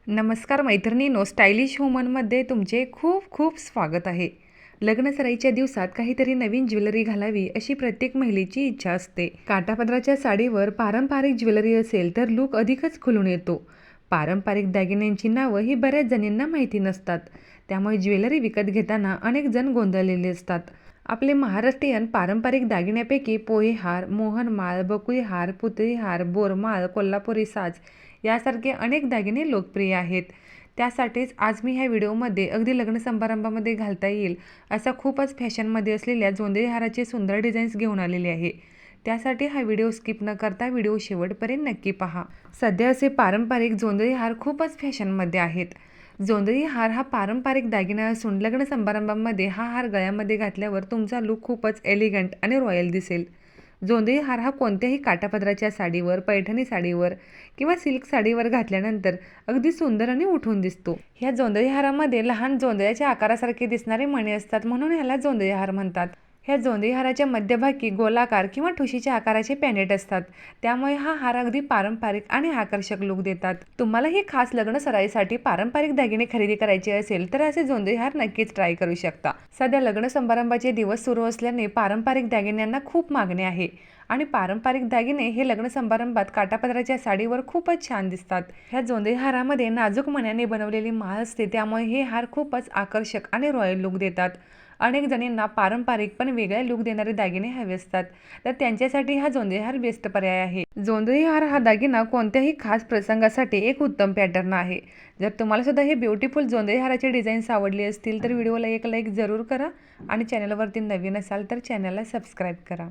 नमस्कार मैत्रिणींनो, स्टायलिश वुमनमध्ये तुमचे खूप खूप स्वागत आहे. लग्नसराईच्या दिवसात काहीतरी नवीन ज्वेलरी घालावी अशी प्रत्येक महिलेची इच्छा असते. काठापदराच्या साडीवर पारंपरिक ज्वेलरी असेल तर लूक अधिकच खुलून येतो. पारंपरिक दागिन्यांची नावं ही बऱ्याच जणींना माहिती नसतात, त्यामुळे ज्वेलरी विकत घेताना अनेक जण गोंधळलेले असतात. आपले महाराष्ट्रीयन पारंपरिक दागिन्यापैकी पोहेहार, मोहनमाळ, बकुळीहार, पुतळीहार, बोरमाळ, कोल्हापुरी साज यासारखे अनेक दागिने लोकप्रिय आहेत. त्यासाठीच आज मी ह्या व्हिडिओमध्ये अगदी लग्न समारंभामध्ये घालता येईल असा खूपच फॅशनमध्ये असलेल्या जोंधळी हाराचे सुंदर डिझाईन्स घेऊन आलेले आहे. त्यासाठी हा व्हिडिओ स्किप न करता व्हिडिओ शेवटपर्यंत नक्की पहा. सध्या असे पारंपरिक जोंधळी हार खूपच फॅशनमध्ये आहेत. जोंधळी हार हा पारंपरिक दागिना असून लग्न समारंभामध्ये हा हार गळ्यामध्ये घातल्यावर तुमचा लूक खूपच एलिगंट आणि रॉयल दिसेल. जोंधळी हार हा कोणत्याही काठापदराच्या साडीवर, पैठणी साडीवर किंवा सिल्क साडीवर घातल्यानंतर अगदी सुंदर आणि उठून दिसतो. ह्या जोंधळी हारामध्ये लहान जोंधळ्याच्या आकारासारखे दिसणारे मणी असतात, म्हणून ह्याला जोंधळी हार म्हणतात. ह्या जोंधळी हाराच्या मध्यभागी गोलाकार किंवा ठुशीच्या आकाराचे पॅनेट असतात, त्यामुळे हा हार अगदी पारंपरिक आणि आकर्षक लूक देतात. तुम्हालाही खास लग्न सराईसाठी पारंपरिक दागिने खरेदी करायचे असेल तर असे जोंधळी हार नक्कीच ट्राय करू शकता. सध्या लग्न समारंभाचे दिवस सुरू असल्याने पारंपरिक दागिन्यांना खूप मागणी आहे आणि पारंपरिक दागिने हे लग्न समारंभात काठापदराच्या साडीवर खूपच छान दिसतात. ह्या जोंधळी हारामध्ये नाजूक मण्याने बनवलेली माळ असते, त्यामुळे हे हार खूपच आकर्षक आणि रॉयल लूक देतात. अनेक जणींना पारंपरिक पण वेगळ्या लूक देणारे दागिने हवे असतात, तर त्यांच्यासाठी हा जोंधळी हार बेस्ट पर्याय आहे. जोंधळी हार हा दागिना कोणत्याही खास प्रसंगासाठी एक उत्तम पॅटर्न आहे. जर तुम्हाला सुद्धा हे ब्युटिफुल जोंधळी हाराचे डिझाईन्स आवडले असतील तर व्हिडिओला एक लाईक जरूर करा आणि चॅनलवरती नवीन असाल तर चॅनलला सबस्क्राईब करा.